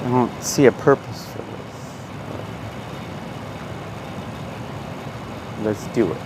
I don't see a purpose for this. Let's do it.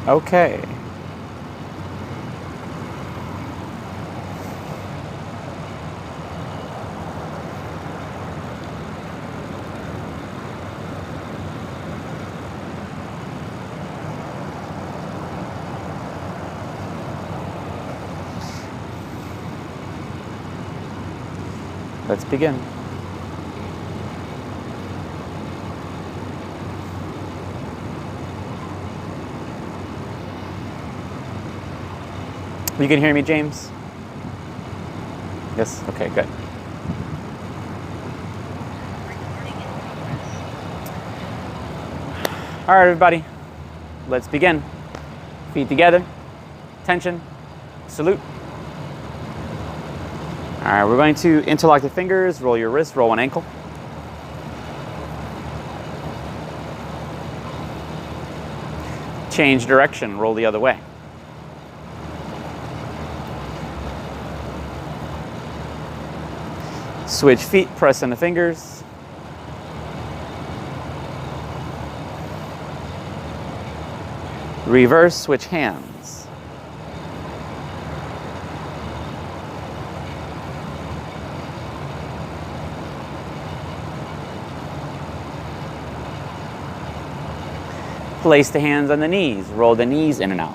Okay. Let's begin. You can hear me, James? Yes? Okay, good. All right, everybody. Let's begin. Feet together. Attention. Salute. All right, we're going to interlock the fingers, roll your wrist, roll one ankle. Change direction, roll the other way. Switch feet, press on the fingers. Reverse, switch hands. Place the hands on the knees, roll the knees in and out.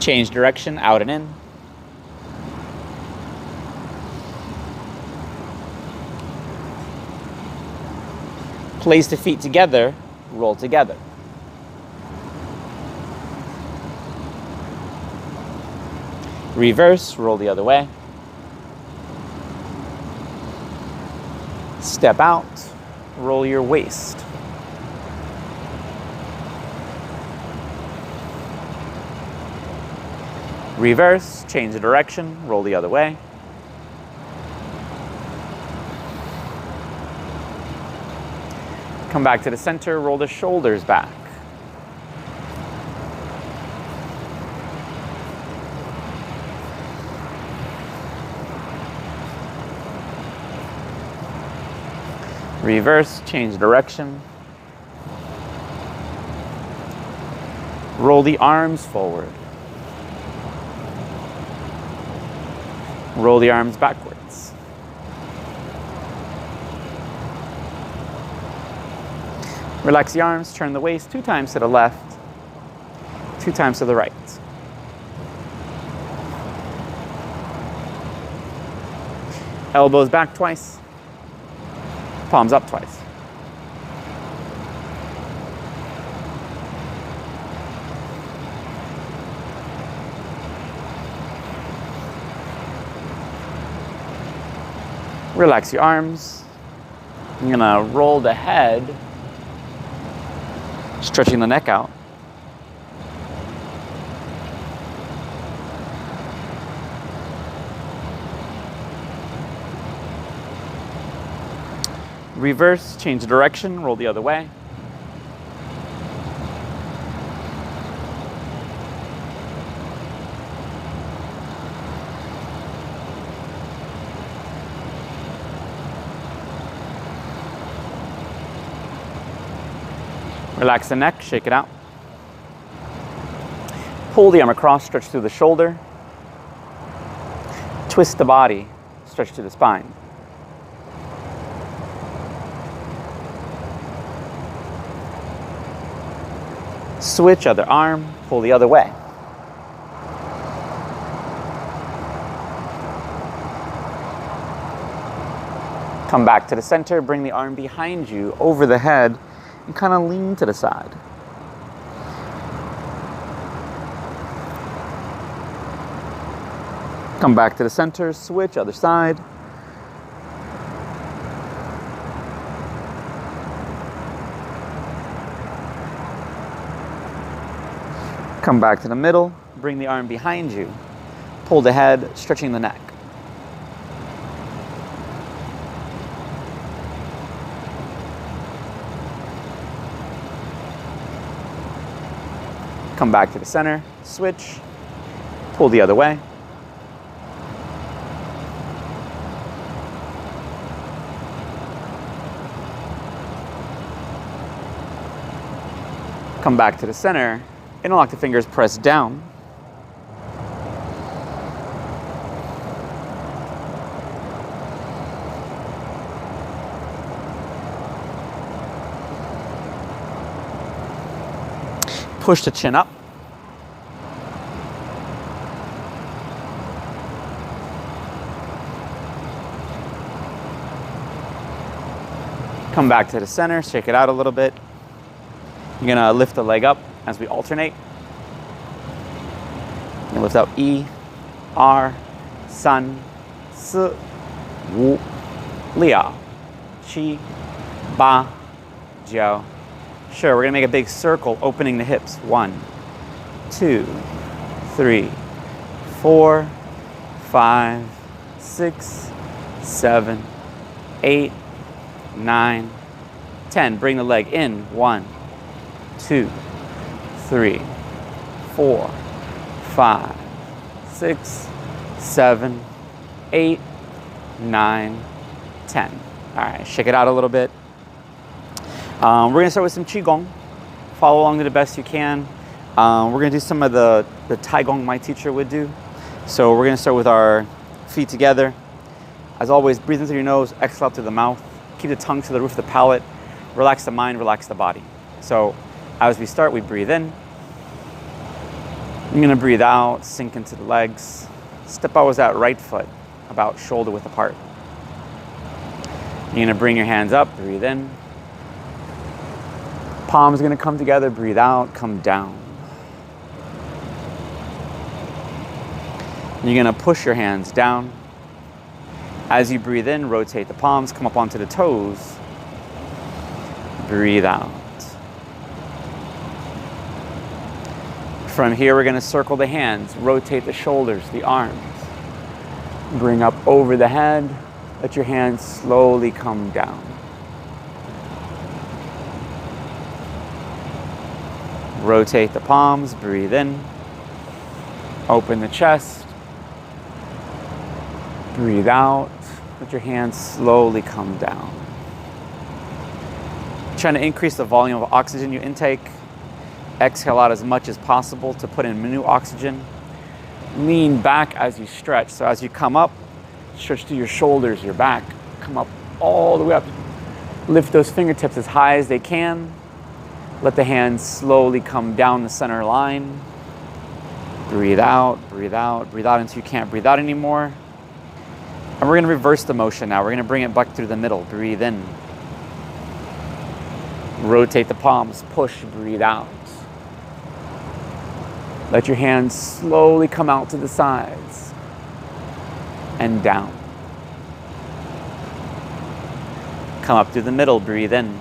Change direction, out and in. Place the feet together, roll together. Reverse, roll the other way. Step out, roll your waist. Reverse, change the direction, roll the other way. Come back to the center, roll the shoulders back. Reverse, change direction. Roll the arms forward. Roll the arms backwards. Relax the arms, turn the waist 2 times to the left, 2 times to the right. Elbows back twice, palms up twice. Relax your arms. I'm gonna roll the head, stretching the neck out. Reverse, change direction, roll the other way. Relax the neck, shake it out. Pull the arm across, stretch through the shoulder. Twist the body, stretch to the spine. Switch, other arm, pull the other way. Come back to the center, bring the arm behind you, over the head, and kind of lean to the side. Come back to the center, switch, other side. Come back to the middle, bring the arm behind you, pull the head, stretching the neck. Come back to the center, switch, pull the other way. Come back to the center, interlock the fingers, press down. Push the chin up. Come back to the center, shake it out a little bit. You're gonna lift the leg up as we alternate. You lift up E, R, San, Si, Wu, Liao, Qi, Ba, Jiao. Sure, we're gonna make a big circle, opening the hips. 1, 2, 3, 4, 5, 6, 7, 8, 9, 10. Bring the leg in. 1, 2, 3, 4, 5, 6, 7, 8, 9, 10. All right, shake it out a little bit. We're going to start with some Qigong. Follow along to the best you can. We're going to do some of the Tai Gong my teacher would do. So we're going to start with our feet together. As always, breathe into your nose, exhale out through the mouth. Keep the tongue to the roof of the palate. Relax the mind, relax the body. So as we start, we breathe in. You're going to breathe out, sink into the legs. Step out with that right foot, about shoulder width apart. You're going to bring your hands up, breathe in. Palms are going to come together, breathe out, come down. You're going to push your hands down. As you breathe in, rotate the palms, come up onto the toes. Breathe out. From here, we're going to circle the hands, rotate the shoulders, the arms. Bring up over the head. Let your hands slowly come down. Rotate the palms, breathe in. Open the chest. Breathe out. Let your hands slowly come down. Trying to increase the volume of oxygen you intake. Exhale out as much as possible to put in new oxygen. Lean back as you stretch. So as you come up, stretch through your shoulders, your back. Come up all the way up. Lift those fingertips as high as they can. Let the hands slowly come down the center line. Breathe out, breathe out, breathe out until you can't breathe out anymore. And we're going to reverse the motion now. We're going to bring it back through the middle. Breathe in. Rotate the palms, push, breathe out. Let your hands slowly come out to the sides and down. Come up through the middle, breathe in.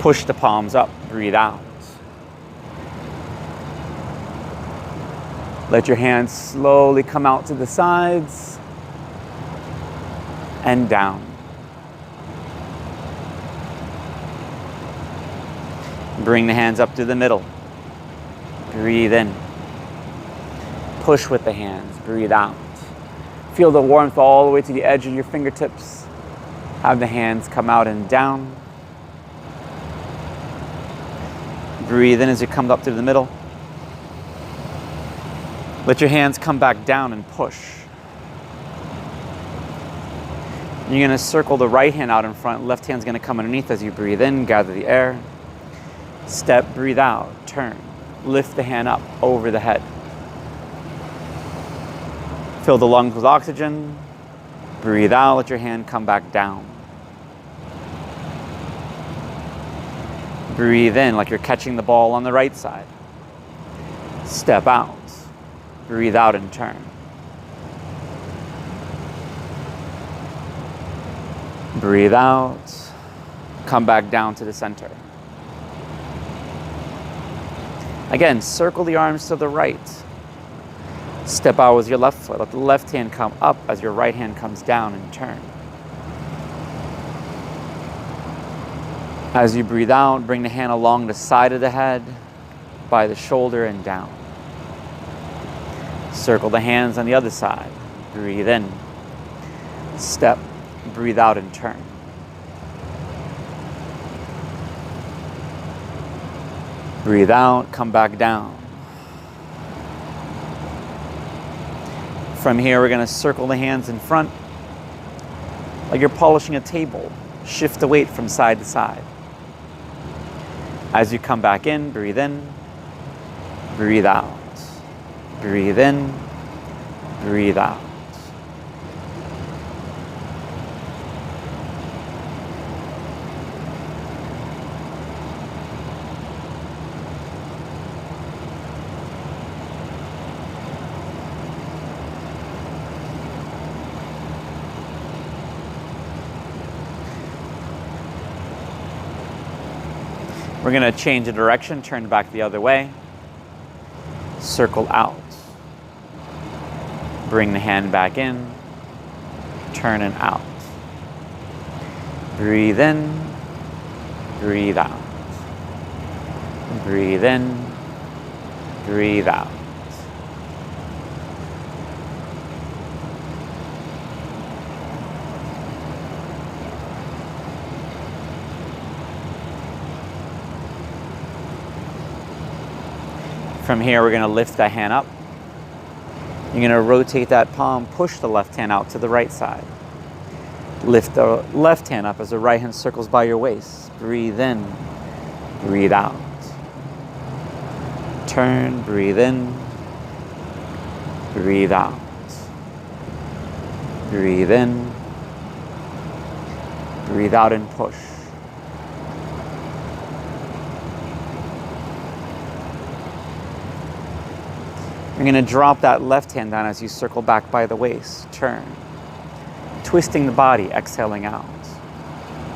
Push the palms up, breathe out. Let your hands slowly come out to the sides and down. Bring the hands up to the middle. Breathe in. Push with the hands. Breathe out. Feel the warmth all the way to the edge of your fingertips. Have the hands come out and down. Breathe in as you come up to the middle. Let your hands come back down and push. You're going to circle the right hand out in front. Left hand's going to come underneath as you breathe in, gather the air. Step, breathe out, turn. Lift the hand up over the head. Fill the lungs with oxygen. Breathe out, let your hand come back down. Breathe in like you're catching the ball on the right side. Step out. Breathe out and turn. Breathe out. Come back down to the center. Again, circle the arms to the right. Step out with your left foot. Let the left hand come up as your right hand comes down and turn. As you breathe out, bring the hand along the side of the head, by the shoulder and down. Circle the hands on the other side. Breathe in. Step, breathe out and turn. Breathe out, come back down. From here, we're going to circle the hands in front like you're polishing a table. Shift the weight from side to side. As you come back in, breathe in, breathe out. Breathe in, breathe out. We're going to change the direction, turn back the other way, circle out. Bring the hand back in, turn and out. Breathe in, breathe out. Breathe in, breathe out. From here, we're going to lift that hand up. You're going to rotate that palm, push the left hand out to the right side. Lift the left hand up as the right hand circles by your waist. Breathe in, breathe out. Turn, breathe in, breathe out. Breathe in, breathe out and push. You're going to drop that left hand down as you circle back by the waist. Turn. Twisting the body, exhaling out.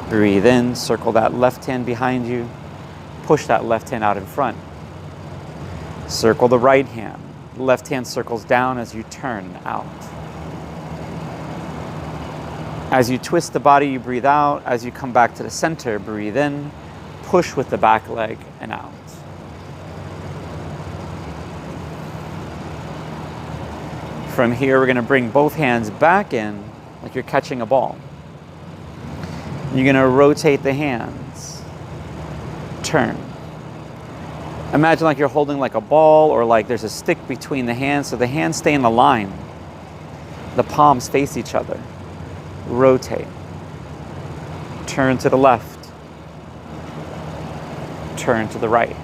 Breathe in, circle that left hand behind you. Push that left hand out in front. Circle the right hand. Left hand circles down as you turn out. As you twist the body, you breathe out. As you come back to the center, breathe in. Push with the back leg and out. From here, we're going to bring both hands back in like you're catching a ball. You're going to rotate the hands. Turn. Imagine like you're holding like a ball or like there's a stick between the hands, so the hands stay in a line. The palms face each other. Rotate. Turn to the left. Turn to the right.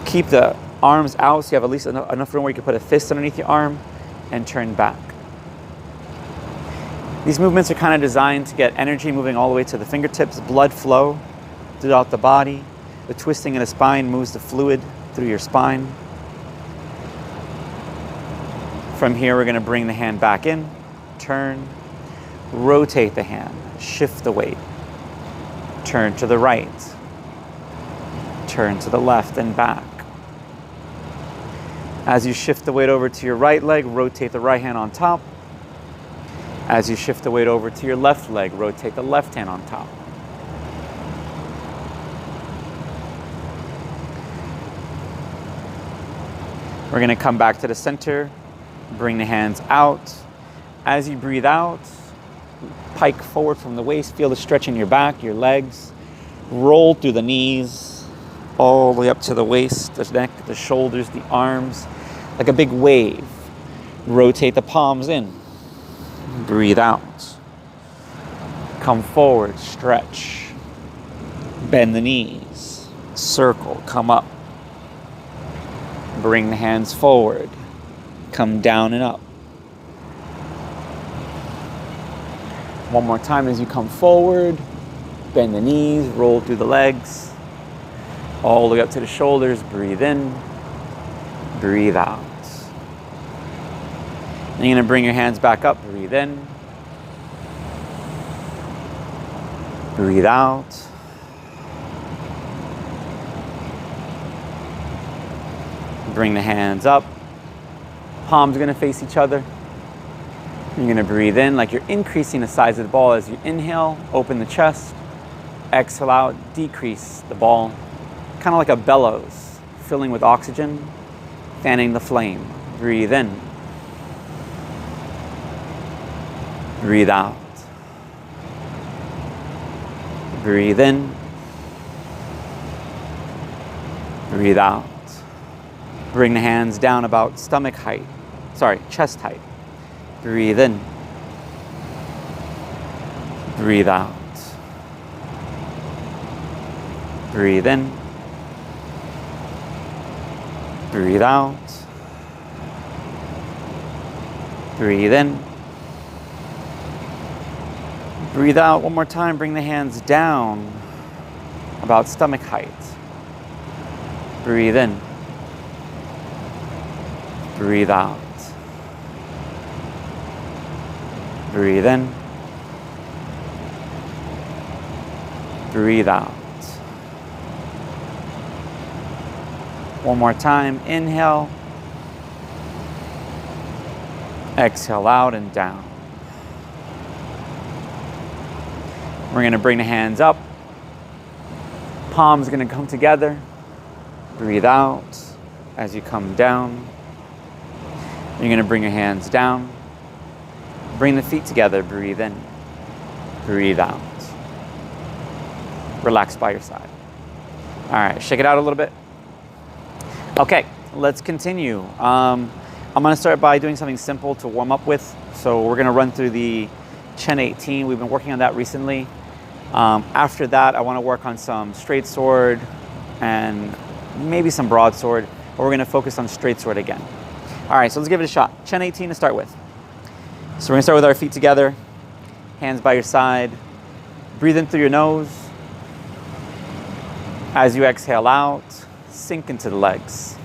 Keep the arms out so you have at least enough room where you can put a fist underneath your arm and turn back. These movements are kind of designed to get energy moving all the way to the fingertips, blood flow throughout the body. The twisting in the spine moves the fluid through your spine. From here, we're going to bring the hand back in, turn, rotate the hand, shift the weight, turn to the right, turn to the left and back. As you shift the weight over to your right leg, rotate the right hand on top, As you shift the weight over to your left leg, rotate the left hand on top. We're going to come back to the center, bring the hands out. As you breathe out, pike forward from the waist, feel the stretch in your back, your legs. Roll through the knees, all the way up to the waist, the neck, the shoulders, the arms, like a big wave. Rotate the palms in. Breathe out. Come forward, stretch. Bend the knees. Circle, come up. Bring the hands forward. Come down and up. One more time as you come forward. Bend the knees, roll through the legs. All the way up to the shoulders. Breathe in. Breathe out. And you're going to bring your hands back up. Breathe in. Breathe out. Bring the hands up. Palms are going to face each other. You're going to breathe in like you're increasing the size of the ball as you inhale. Open the chest. Exhale out. Decrease the ball. Kind of like a bellows. Filling with oxygen. Fanning the flame. Breathe in. Breathe out. Breathe in. Breathe out. Bring the hands down about stomach height. Chest height. Breathe in. Breathe out. Breathe in. Breathe out. Breathe in. Breathe out one more time. Bring the hands down about stomach height. Breathe in. Breathe out. Breathe in. Breathe out. One more time. Inhale. Exhale out and down. We're going to bring the hands up. Palms are going to come together. Breathe out as you come down. You're going to bring your hands down. Bring the feet together. Breathe in. Breathe out. Relax by your side. All right, shake it out a little bit. Okay, let's continue. I'm going to start by doing something simple to warm up with. So we're going to run through the Chen 18. We've been working on that recently. After that, I want to work on some straight sword and maybe some broadsword, but we're going to focus on straight sword again. All right, so let's give it a shot. Chen 18 to start with. So we're going to start with our feet together, hands by your side. Breathe in through your nose. As you exhale out, sink into the legs.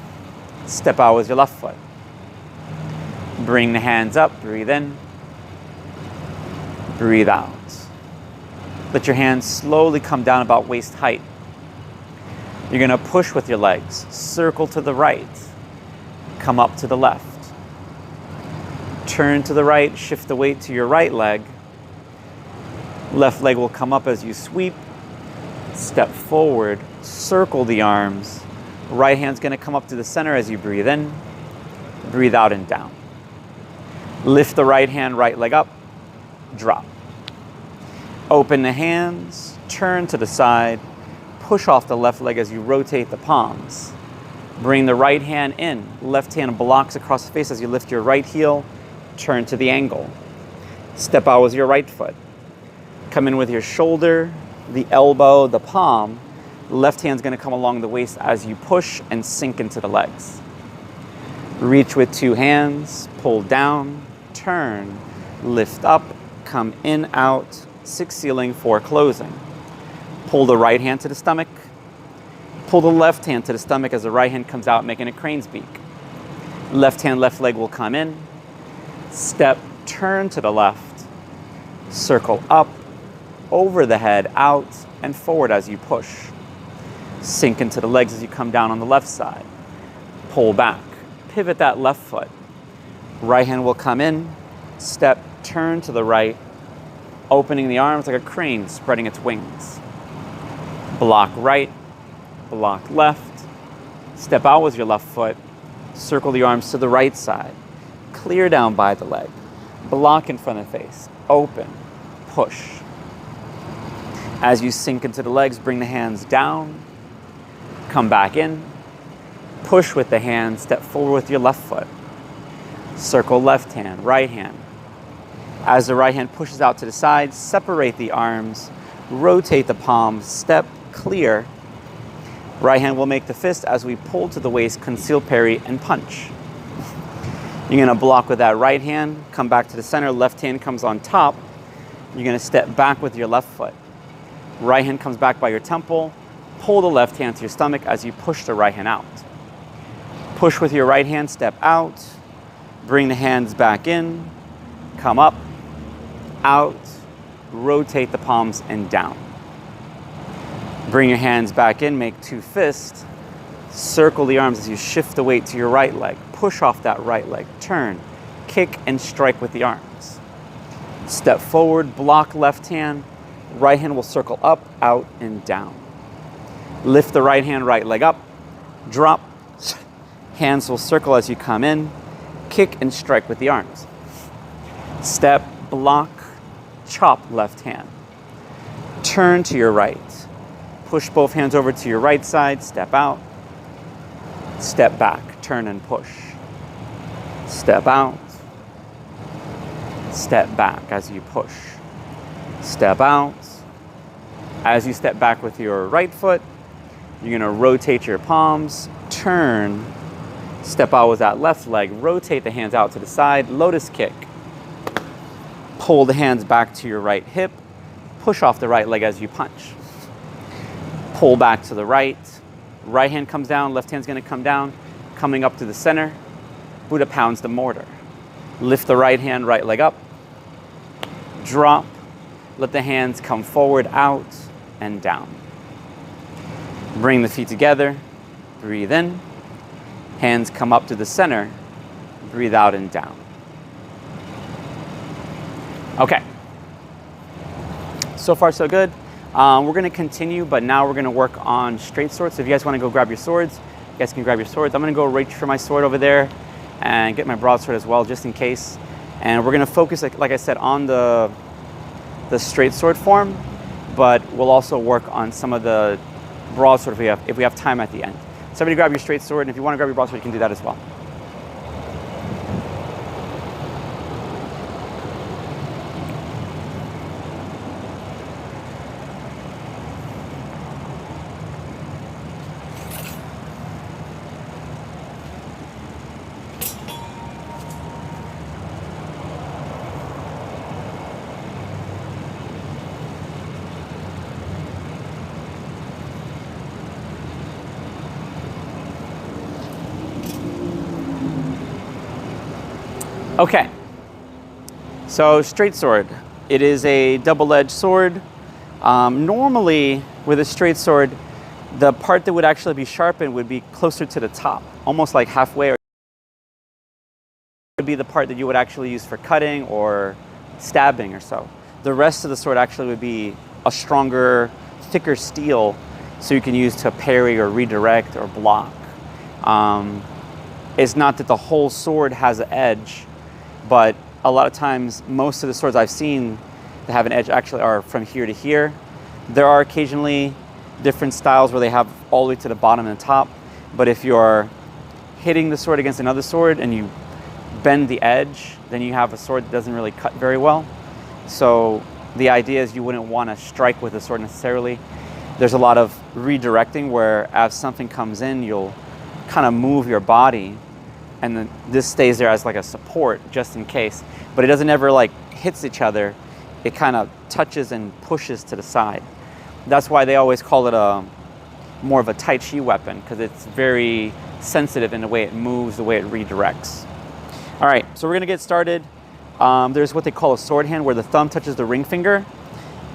Step out with your left foot. Bring the hands up, breathe in. Breathe out. Let your hands slowly come down about waist height. You're going to push with your legs. Circle to the right. Come up to the left. Turn to the right, shift the weight to your right leg. Left leg will come up as you sweep. Step forward, circle the arms. Right hand's going to come up to the center as you breathe in. Breathe out and down. Lift the right hand, right leg up. Drop. Open the hands, turn to the side. Push off the left leg as you rotate the palms. Bring the right hand in. Left hand blocks across the face as you lift your right heel. Turn to the angle. Step out with your right foot. Come in with your shoulder, the elbow, the palm. Left hand's going to come along the waist as you push and sink into the legs. Reach with two hands, pull down, turn, lift up, come in, out, 6 ceiling, 4 closing. Pull the right hand to the stomach. Pull the left hand to the stomach as the right hand comes out, making a crane's beak. Left hand, left leg will come in. Step, turn to the left. Circle up, over the head, out, and forward as you push. Sink into the legs as you come down on the left side. Pull back. Pivot that left foot. Right hand will come in. step, turn to the right, opening the arms like a crane spreading its wings. Block right, block left, step out with your left foot, circle the arms to the right side, clear down by the leg, block in front of the face, open, push. As you sink into the legs, bring the hands down, come back in, push with the hand, step forward with your left foot, circle left hand, right hand. As the right hand pushes out to the side, separate the arms, rotate the palms, step, clear. Right hand will make the fist as we pull to the waist, conceal, parry, and punch. You're gonna block with that right hand, come back to the center, left hand comes on top. You're gonna step back with your left foot. Right hand comes back by your temple, pull the left hand to your stomach as you push the right hand out. Push with your right hand, step out, bring the hands back in, come up, out, rotate the palms and down. Bring your hands back in, make two fists, circle the arms as you shift the weight to your right leg, push off that right leg, turn, kick and strike with the arms. Step forward, block left hand, right hand will circle up, out and down. Lift the right hand, right leg up, drop, hands will circle as you come in, kick and strike with the arms. Step, block, chop left hand. Turn to your right. Push both hands over to your right side, step out. Step back, turn and push. Step out. Step back as you push. Step out. As you step back with your right foot, you're gonna rotate your palms, turn, step out with that left leg, rotate the hands out to the side, lotus kick. Pull the hands back to your right hip, push off the right leg as you punch. Pull back to the right, right hand comes down, left hand's gonna come down, coming up to the center, Buddha pounds the mortar. Lift the right hand, right leg up, drop, let the hands come forward, out, and down. Bring the feet together, breathe in, hands come up to the center, breathe out and down. Okay, so far so good. We're gonna continue, but now we're gonna work on straight swords. So if you guys wanna go grab your swords, you guys can grab your swords. I'm gonna go reach for my sword over there and get my broadsword as well, just in case. And we're gonna focus, like I said, on the straight sword form, but we'll also work on some of the broadsword if we have time at the end. So everybody grab your straight sword, and if you wanna grab your broadsword, you can do that as well. Okay, so straight sword. It is a double-edged sword. Normally, with a straight sword, the part that would actually be sharpened would be closer to the top, almost like halfway, or would be the part that you would actually use for cutting or stabbing or so. The rest of the sword actually would be a stronger, thicker steel, so you can use to parry or redirect or block. It's not that the whole sword has an edge, but a lot of times, most of the swords I've seen that have an edge actually are from here to here. There are occasionally different styles where they have all the way to the bottom and the top, but if you're hitting the sword against another sword and you bend the edge, then you have a sword that doesn't really cut very well. So the idea is you wouldn't want to strike with the sword necessarily. There's a lot of redirecting where as something comes in, you'll kind of move your body, and then this stays there as like a support just in case, but it doesn't ever like hits each other. It kind of touches and pushes to the side. That's why they always call it more of a Tai Chi weapon, because it's very sensitive in the way it moves, the way it redirects. All right, so we're gonna get started. There's what they call a sword hand, where the thumb touches the ring finger.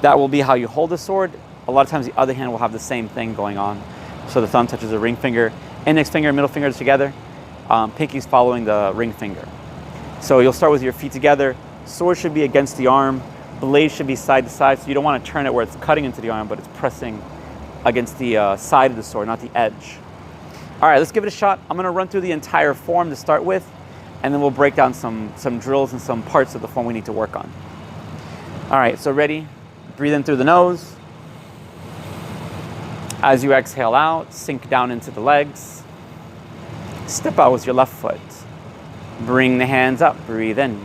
That will be how you hold the sword. A lot of times the other hand will have the same thing going on. So the thumb touches the ring finger, index finger and middle fingers together. Pinky's following the ring finger. So you'll start with your feet together, Sword should be against the arm. Blade should be side to side, so you don't want to turn it where it's cutting into the arm, but it's pressing against the side of the sword, not the edge. All right, let's give it a shot. I'm going to run through the entire form to start with, and then we'll break down some drills and some parts of the form we need to work on. All right, so ready? Breathe in through the nose. As you exhale out, sink down into the legs. Step out with your left foot. Bring the hands up, breathe in.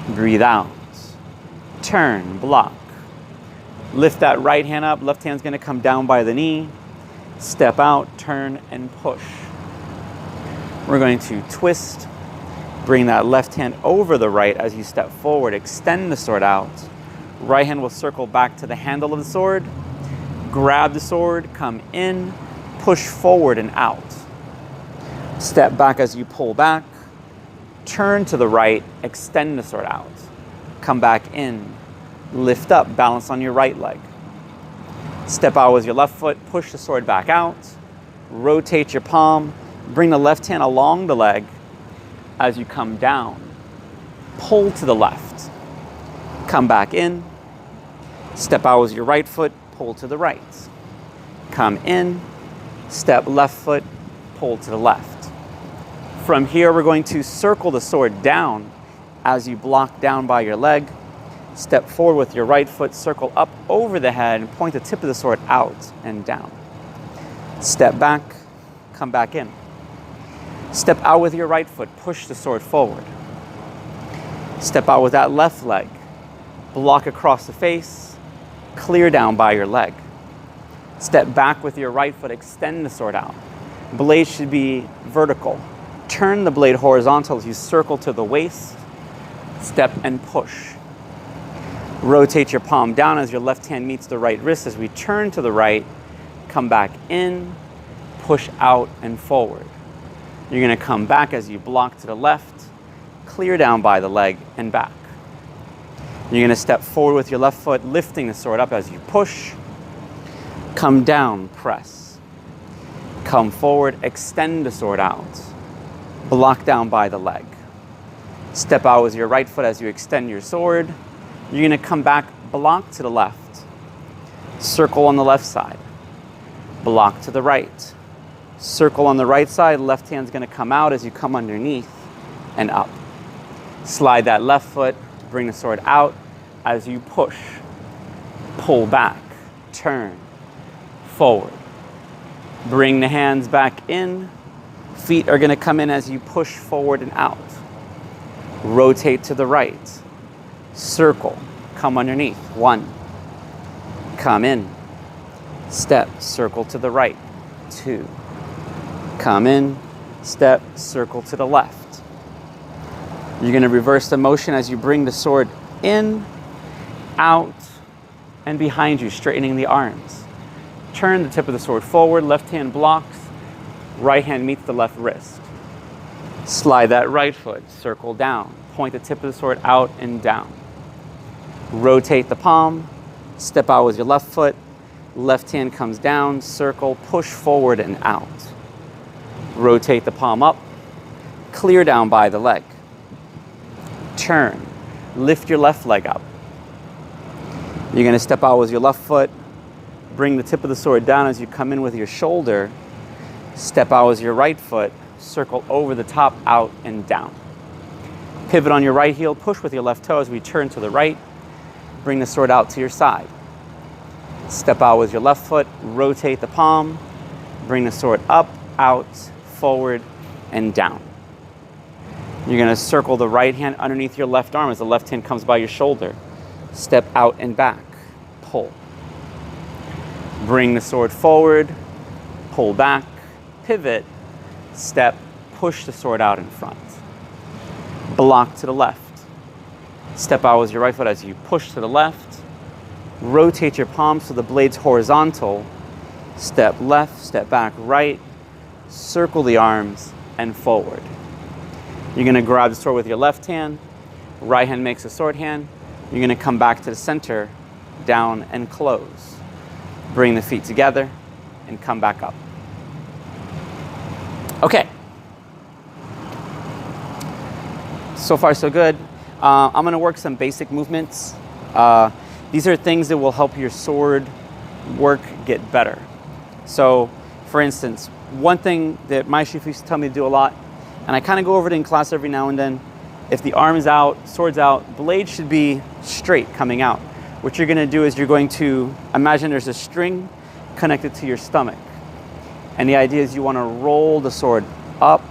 Breathe out. Turn, block. Lift that right hand up, left hand's gonna come down by the knee. Step out, turn, and push. We're going to twist. Bring that left hand over the right as you step forward. Extend the sword out. Right hand will circle back to the handle of the sword. Grab the sword, come in, push forward and out. Step back as you pull back. Turn to the right, extend the sword out. Come back in, lift up, balance on your right leg. Step out with your left foot, push the sword back out. Rotate your palm, bring the left hand along the leg as you come down. Pull to the left. Come back in. Step out with your right foot, pull to the right. Come in, step left foot, pull to the left. From here, we're going to circle the sword down as you block down by your leg. Step forward with your right foot, circle up over the head, and point the tip of the sword out and down. Step back, come back in. Step out with your right foot, push the sword forward. Step out with that left leg, block across the face, clear down by your leg. Step back with your right foot, extend the sword out. Blade should be vertical. Turn the blade horizontal as you circle to the waist. Step and push. Rotate your palm down as your left hand meets the right wrist as we turn to the right, come back in, push out and forward. You're going to come back as you block to the left, clear down by the leg and back. You're going to step forward with your left foot, lifting the sword up as you push. Come down, press. Come forward, extend the sword out. Block down by the leg. Step out with your right foot as you extend your sword. You're going to come back, block to the left. Circle on the left side. Block to the right. Circle on the right side, left hand's going to come out as you come underneath and up. Slide that left foot, bring the sword out as you push. Pull back, turn, forward. Bring the hands back in. Feet are going to come in as you push forward and out. Rotate to the right. Circle, come underneath. 1. Come in. Step, circle to the right. 2. Come in, step, circle to the left. You're going to reverse the motion as you bring the sword in, out, and behind you, straightening the arms. Turn the tip of the sword forward, left hand blocks, right hand meets the left wrist. Slide that right foot, circle down, point the tip of the sword out and down. Rotate the palm, step out with your left foot, left hand comes down, circle, push forward and out. Rotate the palm up, clear down by the leg. Turn, lift your left leg up. You're going to step out with your left foot, bring the tip of the sword down as you come in with your shoulder, step out with your right foot, circle over the top, out and down. Pivot on your right heel, push with your left toe as we turn to the right, bring the sword out to your side. Step out with your left foot, rotate the palm, bring the sword up, out, forward, and down. You're going to circle the right hand underneath your left arm as the left hand comes by your shoulder. Step out and back, pull. Bring the sword forward, pull back, pivot, step, push the sword out in front. Block to the left. Step out with your right foot as you push to the left. Rotate your palms so the blade's horizontal. Step left, step back right. Circle the arms and forward. You're going to grab the sword with your left hand. Right hand makes a sword hand. You're going to come back to the center, down and close. Bring the feet together and come back up. Okay. So far, so good. I'm gonna work some basic movements. These are things that will help your sword work get better. So, for instance, one thing that my shifu used to tell me to do a lot, and I kind of go over it in class every now and then, if the arm is out, sword's out, blade should be straight coming out. What you're gonna do is you're going to imagine there's a string connected to your stomach. And the idea is you wanna roll the sword up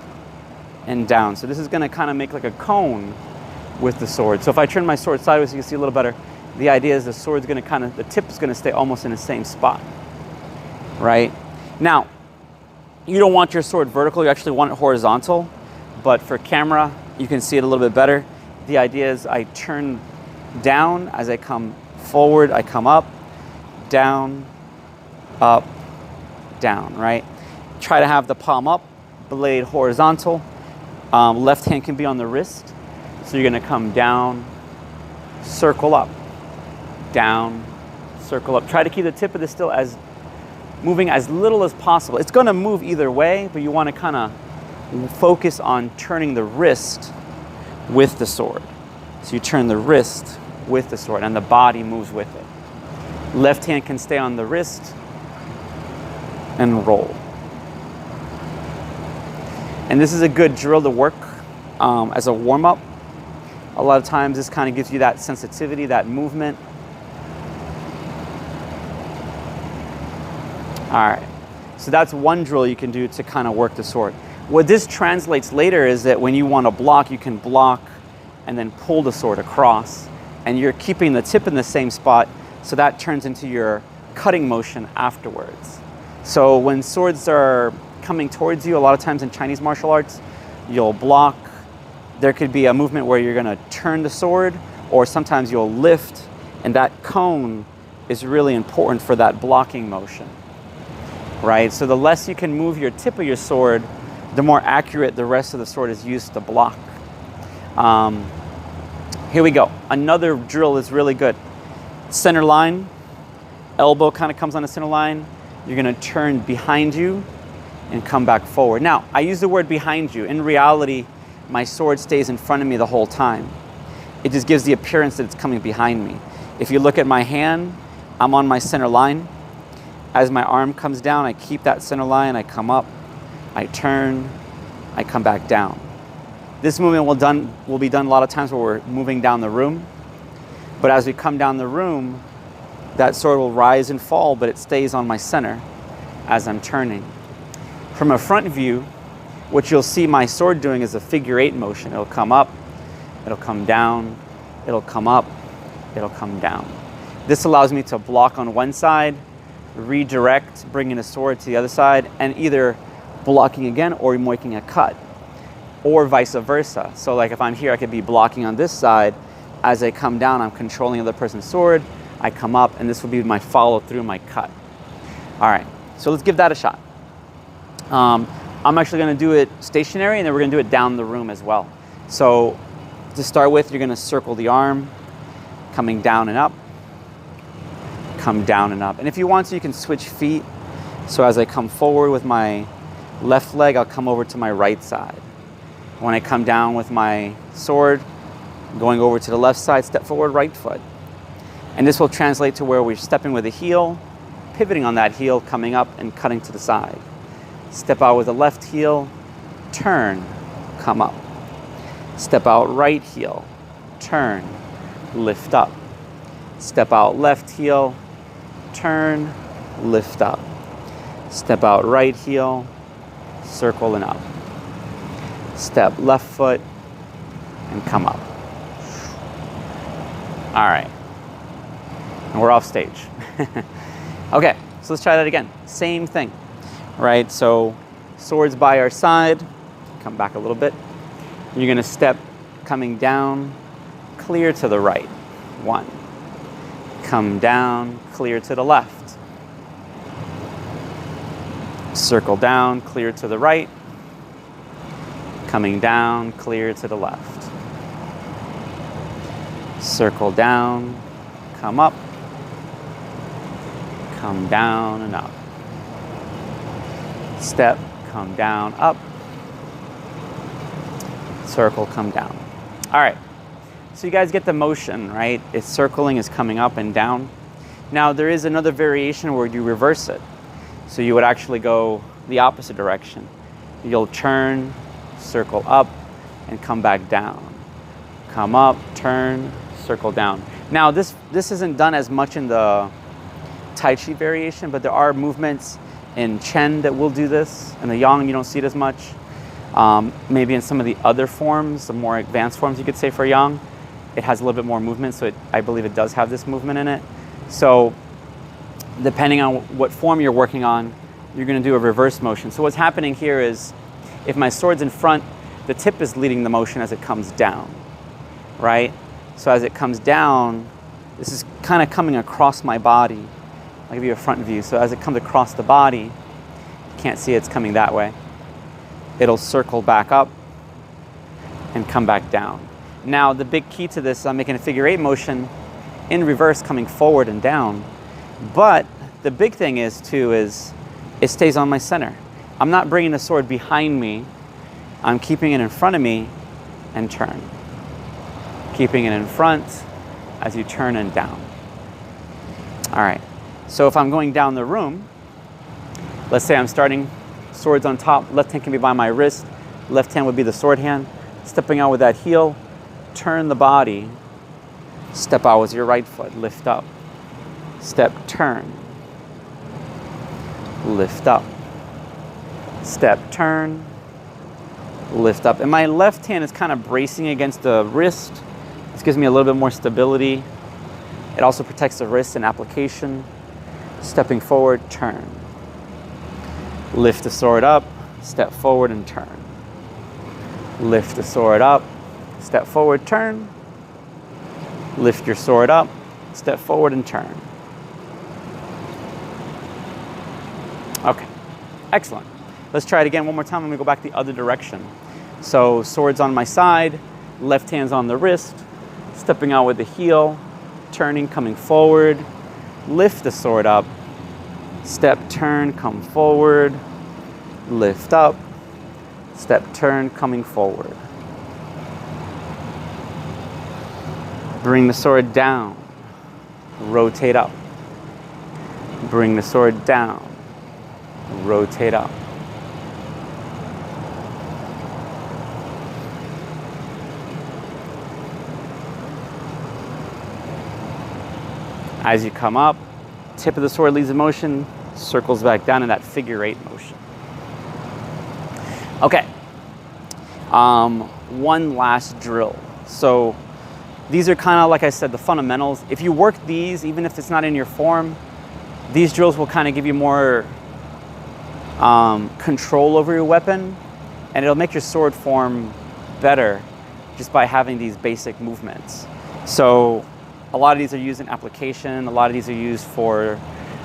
and down. So this is gonna kind of make like a cone with the sword. So if I turn my sword sideways, you can see a little better. The idea is the sword's gonna the tip is gonna stay almost in the same spot, right? Now, you don't want your sword vertical, you actually want it horizontal, but for camera, you can see it a little bit better. The idea is I turn down as I come forward, I come up, down, right? Try to have the palm up, blade horizontal. Left hand can be on the wrist. So you're gonna come down, circle up, down, circle up. Try to keep the tip of the still as moving as little as possible. It's gonna move either way, but you wanna kinda focus on turning the wrist with the sword. So you turn the wrist with the sword and the body moves with it. Left hand can stay on the wrist and roll. And this is a good drill to work as a warm-up. A lot of times this kind of gives you that sensitivity, that movement. All right, so that's one drill you can do to kind of work the sword. What this translates later is that when you want to block, you can block and then pull the sword across, and you're keeping the tip in the same spot, so that turns into your cutting motion afterwards. So when swords are coming towards you, a lot of times in Chinese martial arts, you'll block. There could be a movement where you're gonna turn the sword, or sometimes you'll lift, and that cone is really important for that blocking motion, right? So the less you can move your tip of your sword, the more accurate the rest of the sword is used to block. Here we go. Another drill is really good. Center line, elbow kind of comes on the center line. You're gonna turn behind you and come back forward. Now, I use the word behind you. In reality, my sword stays in front of me the whole time. It just gives the appearance that it's coming behind me. If you look at my hand, I'm on my center line. As my arm comes down, I keep that center line, I come up, I turn, I come back down. This movement will be done a lot of times where we're moving down the room. But as we come down the room, that sword will rise and fall, but it stays on my center as I'm turning. From a front view, what you'll see my sword doing is a figure 8 motion. It'll come up, it'll come down, it'll come up, it'll come down. This allows me to block on one side, redirect, bringing the sword to the other side, and either blocking again or making a cut, or vice versa. So like if I'm here, I could be blocking on this side. As I come down, I'm controlling the other person's sword. I come up, and this will be my follow through, my cut. All right, so let's give that a shot. I'm actually gonna do it stationary, and then we're gonna do it down the room as well. So to start with, you're gonna circle the arm, coming down and up, come down and up. And if you want to, you can switch feet. So as I come forward with my left leg, I'll come over to my right side. When I come down with my sword, going over to the left side, step forward, right foot. And this will translate to where we're stepping with the heel, pivoting on that heel, coming up and cutting to the side. Step out with the left heel, turn, come up. Step out right heel, turn, lift up. Step out left heel, turn, lift up. Step out right heel, circle and up. Step left foot and come up. All right, and we're off stage. Okay, so let's try that again. Same thing, right? So swords by our side, come back a little bit. You're gonna step coming down, clear to the right, 1. Come down, clear to the left. Circle down, clear to the right. Coming down, clear to the left. Circle down, come up, come down and up. Step, come down, up. Circle, come down. All right, So you guys get the motion, right? It's circling, is coming up and down. Now there is another variation where you reverse it. So you would actually go the opposite direction. You'll turn, circle up, and come back down. Come up, turn, circle down. Now this isn't done as much in the Tai Chi variation, but there are movements in Chen that will do this. In the Yang, you don't see it as much. Maybe in some of the other forms, the more advanced forms you could say for Yang, it has a little bit more movement, so I believe it does have this movement in it. So depending on what form you're working on, you're going to do a reverse motion. So what's happening here is, if my sword's in front, the tip is leading the motion as it comes down, right? So as it comes down, this is kind of coming across my body. I'll give you a front view. So as it comes across the body, you can't see it's coming that way. It'll circle back up and come back down. Now the big key to this, I'm making a figure 8 motion in reverse, coming forward and down. But the big thing is it stays on my center. I'm not bringing the sword behind me. I'm keeping it in front of me and turn. Keeping it in front as you turn and down. All right, so if I'm going down the room, let's say I'm starting, swords on top, left hand can be by my wrist, left hand would be the sword hand, stepping out with that heel, turn the body, step out with your right foot, lift up, step, turn, lift up, step, turn, lift up. And my left hand is kind of bracing against the wrist. This gives me a little bit more stability. It also protects the wrist in application. Stepping forward, turn. Lift the sword up, step forward and turn. Lift the sword up, step forward, turn. Lift your sword up, step forward and turn. Okay, excellent. Let's try it again one more time. I'm gonna go back the other direction. So swords on my side, left hand's on the wrist, stepping out with the heel, turning, coming forward, lift the sword up, step, turn, come forward, lift up, step, turn, coming forward. Bring the sword down, rotate up. Bring the sword down, rotate up. As you come up, tip of the sword leads the motion, circles back down in that figure 8 motion. Okay, one last drill. So these are kind of, like I said, the fundamentals. If you work these, even if it's not in your form, these drills will kind of give you more control over your weapon, and it'll make your sword form better just by having these basic movements. So a lot of these are used in application. A lot of these are used for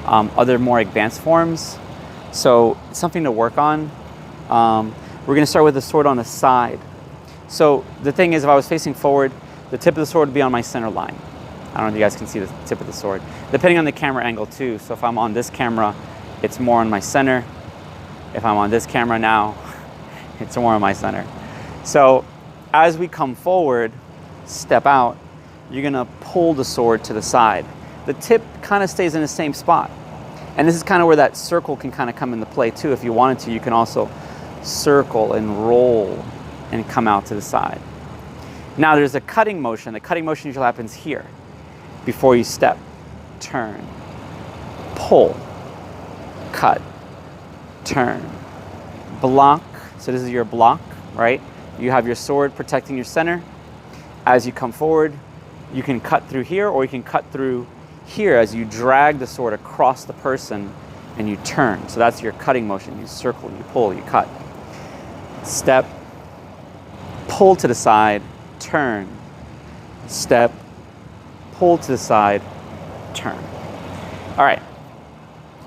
other more advanced forms. So it's something to work on. We're going to start with the sword on the side. So the thing is, if I was facing forward, the tip of the sword would be on my center line. I don't know if you guys can see the tip of the sword. Depending on the camera angle too. So if I'm on this camera, it's more on my center. If I'm on this camera now, it's more on my center. So as we come forward, step out, you're gonna pull the sword to the side. The tip kind of stays in the same spot. And this is kind of where that circle can kind of come into play too. If you wanted to, you can also circle and roll and come out to the side. Now there's a cutting motion. The cutting motion usually happens here. Before you step, turn, pull, cut, turn, block. So this is your block, right? You have your sword protecting your center. As you come forward, you can cut through here, or you can cut through here as you drag the sword across the person and you turn. So that's your cutting motion. You circle, you pull, you cut. Step, pull to the side, turn, step, pull to the side, turn. All right,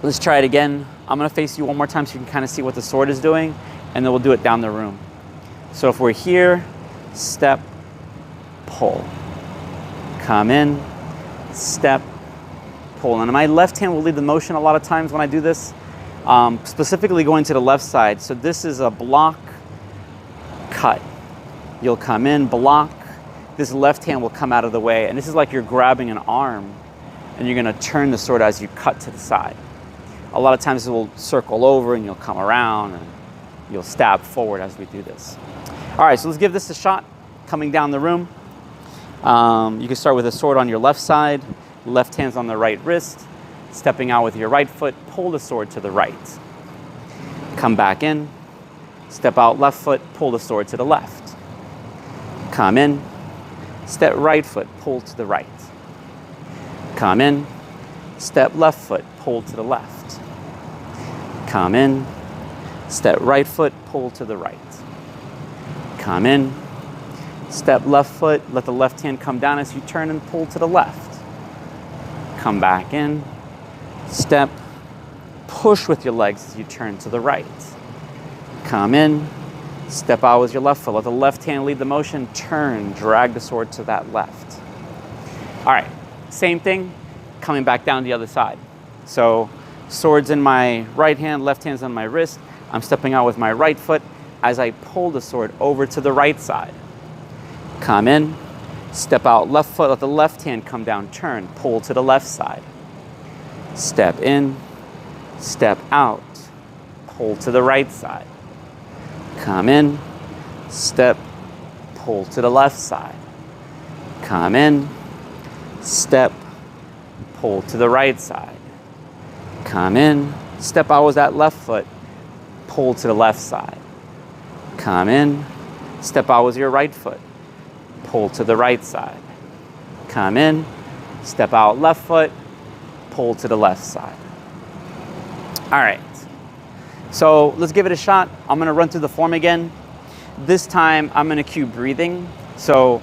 let's try it again. I'm gonna face you one more time so you can kind of see what the sword is doing, and then we'll do it down the room. So if we're here, step, pull, come in, step, pull. And my left hand will lead the motion a lot of times when I do this, specifically going to the left side. So this is a block, cut. You'll come in, block. this left hand will come out of the way, and this is like you're grabbing an arm and you're gonna turn the sword as you cut to the side. A lot of times it will circle over and you'll come around and you'll stab forward as we do this. All right, so let's give this a shot. Coming down the room, you can start with a sword on your left side, left hand's on the right wrist, stepping out with your right foot, pull the sword to the right. Come back in, step out left foot, pull the sword to the left. Come in, step right foot, pull to the right. Come in, step left foot, pull to the left. Come in, step right foot, pull to the right. Come in, step left foot, let the left hand come down as you turn and pull to the left. Come back in, step, push with your legs as you turn to the right. Come in, step out with your left foot, let the left hand lead the motion, turn, drag the sword to that left. All right, same thing, coming back down the other side. So sword's in my right hand, left hand's on my wrist. I'm stepping out with my right foot as I pull the sword over to the right side. Come in, step out left foot, let the left hand come down, turn, pull to the left side. Step in, step out, pull to the right side. Come in, step, pull to the left side. Come in, step, pull to the right side. Come in, step out with that left foot, pull to the left side. Come in, step out with your right foot, pull to the right side. Come in, step out left foot, pull to the left side. All right, so let's give it a shot. I'm gonna run through the form again. This time I'm gonna cue breathing. So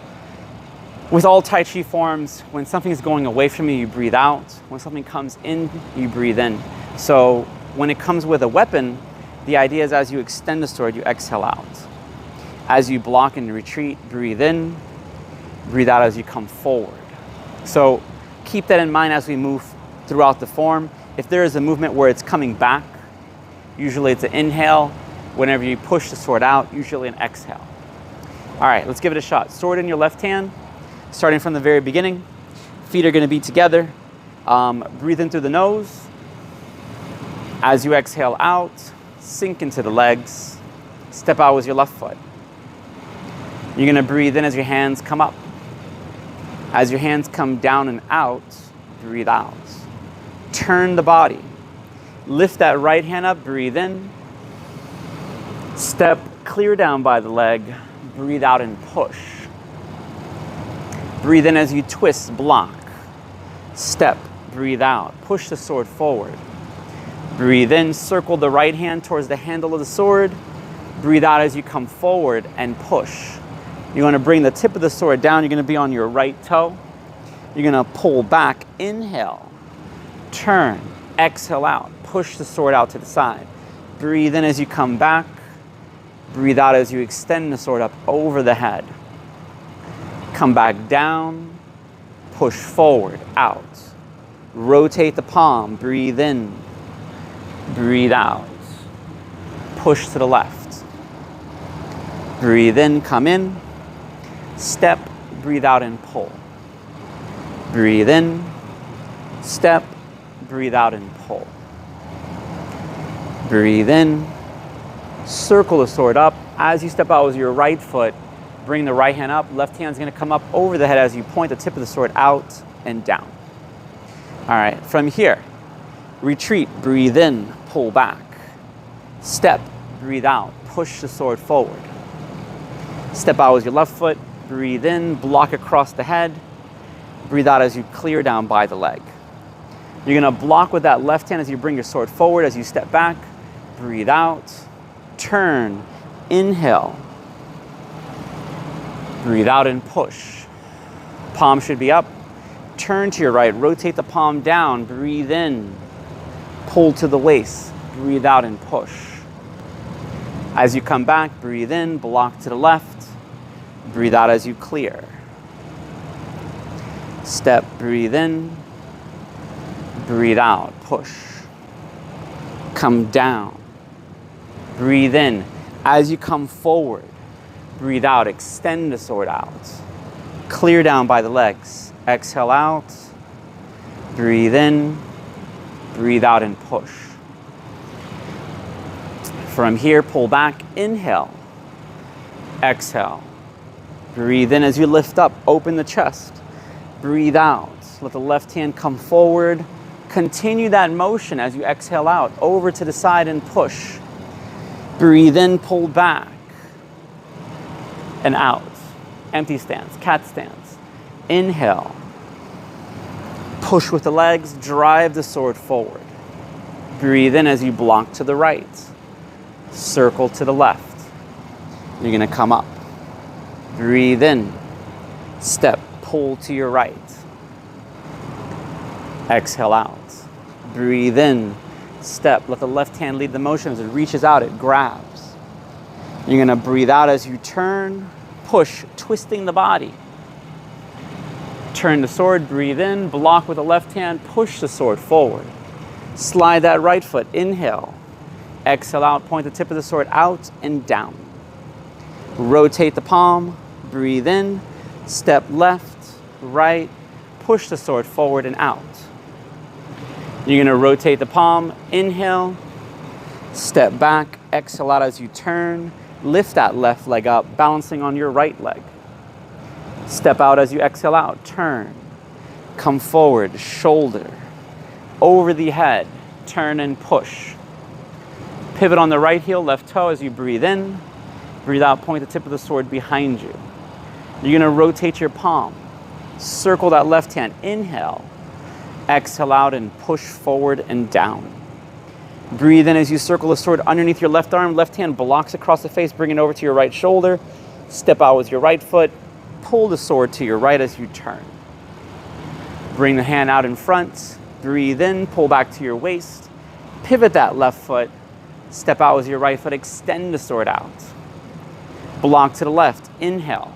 with all Tai Chi forms, when something is going away from you, you breathe out. When something comes in, you breathe in. So when it comes with a weapon, the idea is as you extend the sword, you exhale out. As you block and retreat, breathe in, breathe out as you come forward. So keep that in mind as we move throughout the form. If there is a movement where it's coming back, usually it's an inhale. Whenever you push the sword out, usually an exhale. All right, let's give it a shot. Sword in your left hand, starting from the very beginning. Feet are gonna be together. Breathe in through the nose. As you exhale out, sink into the legs. Step out with your left foot. You're gonna breathe in as your hands come up. As your hands come down and out, breathe out. Turn the body. Lift that right hand up, breathe in. Step clear down by the leg, breathe out and push. Breathe in as you twist, block. Step, breathe out, push the sword forward. Breathe in, circle the right hand towards the handle of the sword. Breathe out as you come forward and push. You're gonna bring the tip of the sword down, you're gonna be on your right toe. You're gonna pull back, inhale, turn, exhale out, push the sword out to the side. Breathe in as you come back. Breathe out as you extend the sword up over the head. Come back down, push forward, out. Rotate the palm, breathe in, breathe out. Push to the left. Breathe in, come in, step, breathe out and pull. Breathe in, step, breathe out and pull. Breathe in, circle the sword up. As you step out with your right foot, bring the right hand up. Left hand's gonna come up over the head as you point the tip of the sword out and down. All right, from here, retreat, breathe in, pull back. Step, breathe out, push the sword forward. Step out with your left foot, breathe in, block across the head. Breathe out as you clear down by the leg. You're gonna block with that left hand as you bring your sword forward. As you step back, breathe out, turn, inhale. Breathe out and push. Palm should be up. Turn to your right, rotate the palm down, breathe in, pull to the waist, breathe out and push. As you come back, breathe in, block to the left, breathe out as you clear. Step, breathe in, breathe out, push. Come down, breathe in. As you come forward, breathe out, extend the sword out. Clear down by the legs. Exhale out. Breathe in. Breathe out and push. From here, pull back. Inhale. Exhale. Breathe in as you lift up. Open the chest. Breathe out. Let the left hand come forward. Continue that motion as you exhale out. Over to the side and push. Breathe in, pull back. And out. Empty stance, cat stance. Inhale. Push with the legs, drive the sword forward. Breathe in as you block to the right. Circle to the left. You're gonna come up. Breathe in. Step, pull to your right. Exhale out. Breathe in. Step, let the left hand lead the motion. As it reaches out, it grabs. You're gonna breathe out as you turn, push, twisting the body. Turn the sword, breathe in, block with the left hand, push the sword forward. Slide that right foot, inhale. Exhale out, point the tip of the sword out and down. Rotate the palm, breathe in, step left, right, push the sword forward and out. You're gonna rotate the palm, inhale, step back, exhale out as you turn, lift that left leg up, balancing on your right leg. Step out as you exhale out, turn, come forward, shoulder, over the head, turn and push. Pivot on the right heel, left toe as you breathe in, breathe out, point the tip of the sword behind you. You're gonna rotate your palm, circle that left hand, inhale, exhale out and push forward and down. Breathe in as you circle the sword underneath your left arm, left hand blocks across the face, bring it over to your right shoulder, step out with your right foot, pull the sword to your right as you turn. Bring the hand out in front, breathe in, pull back to your waist, pivot that left foot, step out with your right foot, extend the sword out. Block to the left, inhale.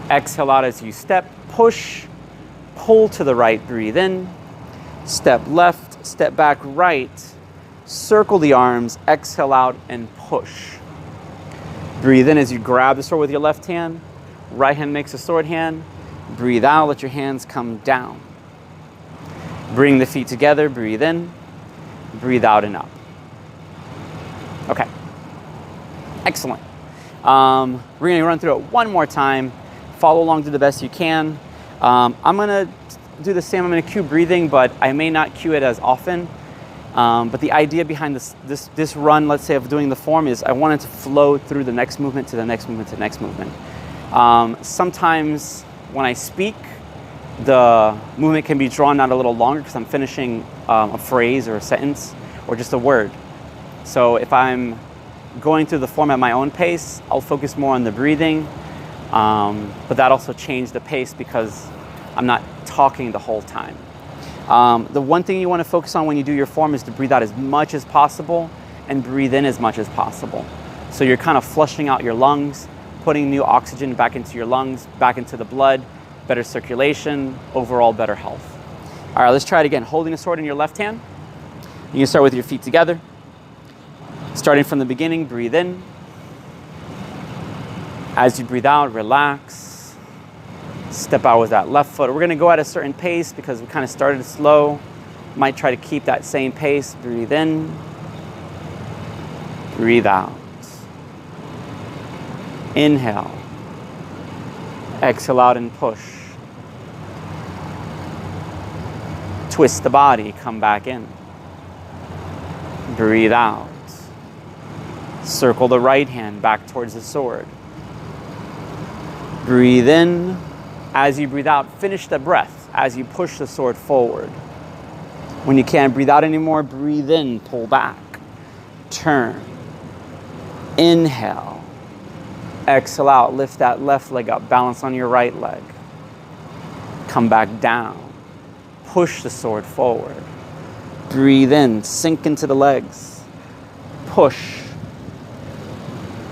Exhale out as you step, push, pull to the right, breathe in, step left, step back right, circle the arms, exhale out and push. Breathe in as you grab the sword with your left hand, right hand makes a sword hand, breathe out, let your hands come down. Bring the feet together, breathe in, breathe out and up. Okay, excellent. We're gonna run through it one more time. Follow along to the best you can. I'm gonna do the same, I'm gonna cue breathing, but I may not cue it as often. But the idea behind this run, let's say, of doing the form is I want it to flow through the next movement to the next movement to the next movement. Sometimes when I speak, the movement can be drawn out a little longer because I'm finishing a phrase or a sentence or just a word. So if I'm going through the form at my own pace, I'll focus more on the breathing. But that also changed the pace because I'm not talking the whole time. The one thing you want to focus on when you do your form is to breathe out as much as possible and breathe in as much as possible. So you're kind of flushing out your lungs, putting new oxygen back into your lungs, back into the blood, better circulation, overall better health. All right, let's try it again. Holding the sword in your left hand. You can start with your feet together. Starting from the beginning, breathe in. As you breathe out, relax. Step out with that left foot. We're gonna go at a certain pace because we kind of started slow. Might try to keep that same pace. Breathe in. Breathe out. Inhale. Exhale out and push. Twist the body, come back in. Breathe out. Circle the right hand back towards the sword. Breathe in. As you breathe out, finish the breath as you push the sword forward. When you can't breathe out anymore, breathe in, pull back. Turn. Inhale. Exhale out, lift that left leg up, balance on your right leg. Come back down. Push the sword forward. Breathe in, sink into the legs. Push.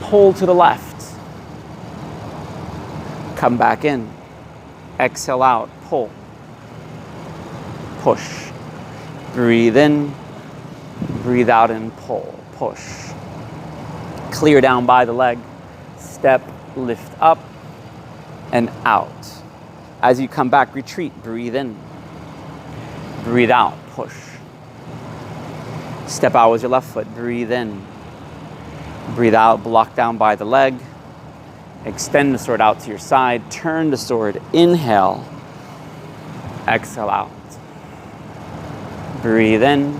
Pull to the left. Come back in. Exhale out, pull. Push. Breathe in. Breathe out and pull. Push. Clear down by the leg. Step, lift up. and out. As you come back, retreat, breathe in. Breathe out, push. Step out with your left foot, breathe in. Breathe out, block down by the leg. Extend the sword out to your side, turn the sword, inhale. Exhale out. Breathe in.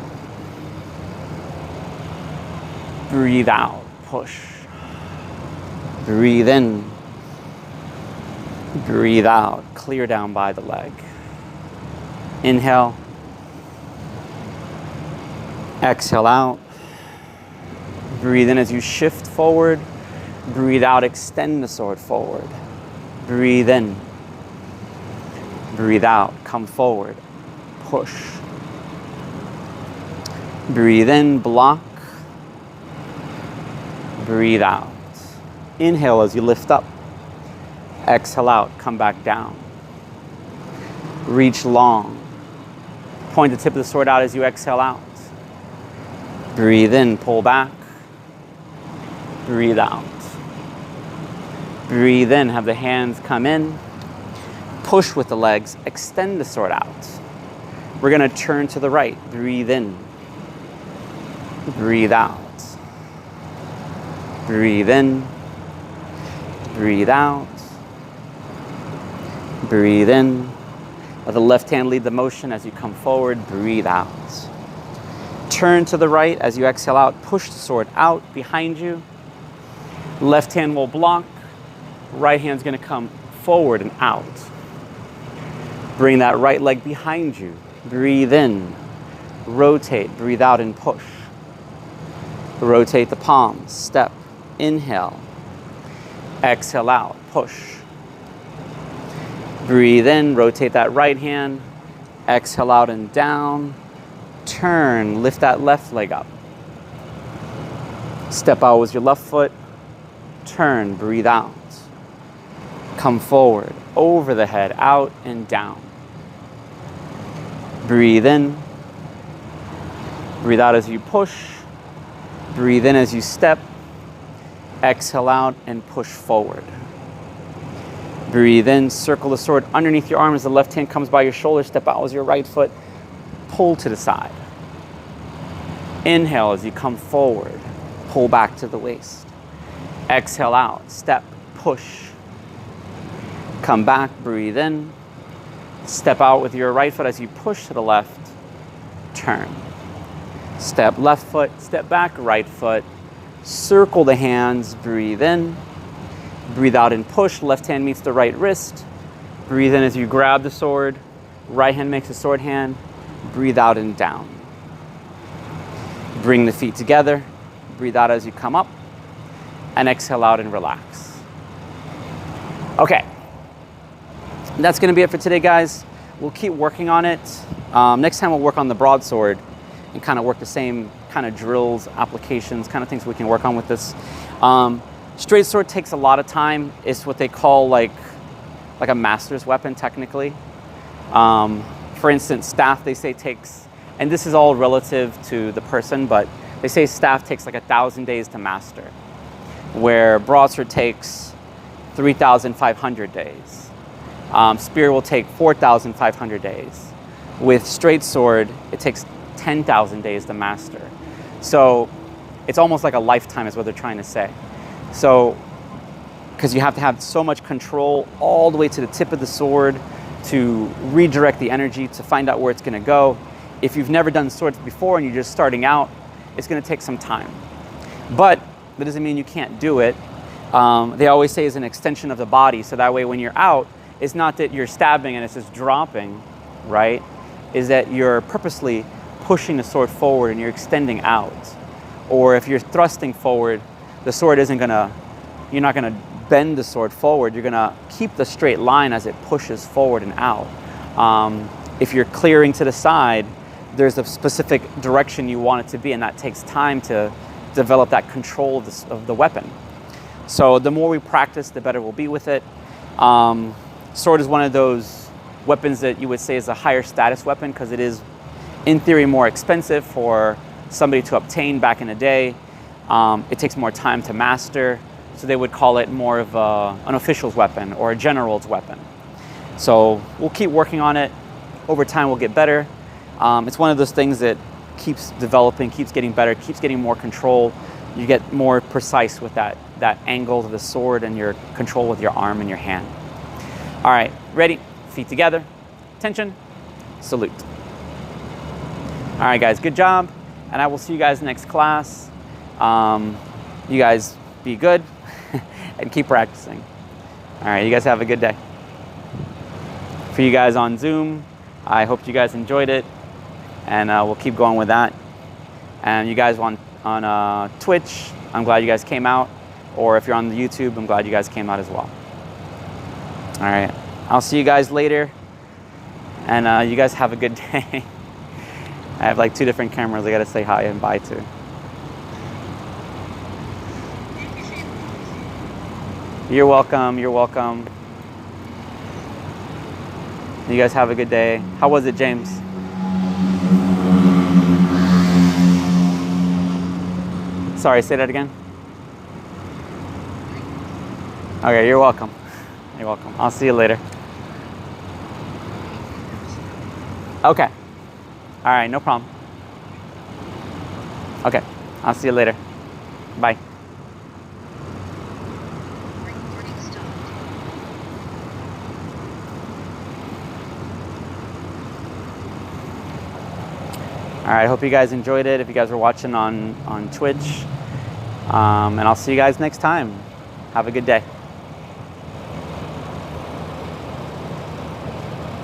Breathe out, push. Breathe in. Breathe out, clear down by the leg. Inhale. Exhale out. Breathe in as you shift forward. Breathe out, extend the sword forward. Breathe in. Breathe out, come forward. Push. Breathe in, block. Breathe out. Inhale as you lift up. Exhale out, come back down. Reach long. Point the tip of the sword out as you exhale out. Breathe in, pull back. Breathe out. Breathe in, have the hands come in. Push with the legs, extend the sword out. We're gonna turn to the right. Breathe in. Breathe out. Breathe in. Breathe out. Breathe in. Let the left hand lead the motion as you come forward. Breathe out. Turn to the right as you exhale out. Push the sword out behind you. Left hand will block. Right hand's going to come forward and out. Bring that right leg behind you. Breathe in. Rotate. Breathe out and push. Rotate the palms. Step. Inhale. Exhale out. Push. Breathe in. Rotate that right hand. Exhale out and down. Turn. Lift that left leg up. Step out with your left foot. Turn. Breathe out. Come forward. Over the head. Out and down. Breathe in. Breathe out as you push. Breathe in as you step. Exhale out and push forward. Breathe in, circle the sword underneath your arm as the left hand comes by your shoulder. Step out with your right foot. Pull to the side. Inhale as you come forward. Pull back to the waist. Exhale out, step, push. Come back, breathe in. Step out with your right foot as you push to the left. Turn. Step left foot, step back, right foot. Circle the hands, breathe in. Breathe out and push. Left hand meets the right wrist. Breathe in as you grab the sword. Right hand makes a sword hand. Breathe out and down. Bring the feet together. Breathe out as you come up. And exhale out and relax. Okay. That's going to be it for today, guys. We'll keep working on it. Next time we'll work on the broadsword and kind of work the same kind of drills, applications, kind of things we can work on with this. Straight sword takes a lot of time. It's what they call like a master's weapon, technically. For instance, staff, they say takes, and this is all relative to the person, but they say staff takes like 1,000 days to master, where broadsword takes 3,500 days. Spear will take 4,500 days. With straight sword, it takes 10,000 days to master. So it's almost like a lifetime is what they're trying to say. So, because you have to have so much control all the way to the tip of the sword to redirect the energy to find out where it's going to go. If you've never done swords before and you're just starting out, it's going to take some time. But that doesn't mean you can't do it. They always say it's an extension of the body, so that way when you're out, it's not that you're stabbing and it's just dropping, right? Is that you're purposely pushing the sword forward and you're extending out. Or if you're thrusting forward, the sword isn't gonna, you're not gonna bend the sword forward, you're gonna keep the straight line as it pushes forward and out. If you're clearing to the side, there's a specific direction you want it to be, and that takes time to develop that control of the weapon. So the more we practice, the better we'll be with it. Sword is one of those weapons that you would say is a higher status weapon because it is, in theory, more expensive for somebody to obtain back in the day. It takes more time to master. So they would call it more of an official's weapon or a general's weapon. So we'll keep working on it. Over time, we'll get better. It's one of those things that keeps developing, keeps getting better, keeps getting more control. You get more precise with that angle of the sword and your control with your arm and your hand. All right, ready, feet together, attention, salute. All right, guys, good job. And I will see you guys next class. You guys be good and keep practicing. All right, you guys have a good day. For you guys on Zoom, I hope you guys enjoyed it, and we'll keep going with that. And you guys on Twitch, I'm glad you guys came out. Or if you're on the YouTube, I'm glad you guys came out as well. All right, I'll see you guys later, and you guys have a good day. I have like 2 different cameras I gotta say hi and bye to. You're welcome, you're welcome. You guys have a good day. How was it, James? Sorry, say that again. Okay, you're welcome. You're welcome. I'll see you later. Okay. All right, no problem. Okay, I'll see you later. Bye. All right, I hope you guys enjoyed it. If you guys were watching on Twitch, and I'll see you guys next time. Have a good day.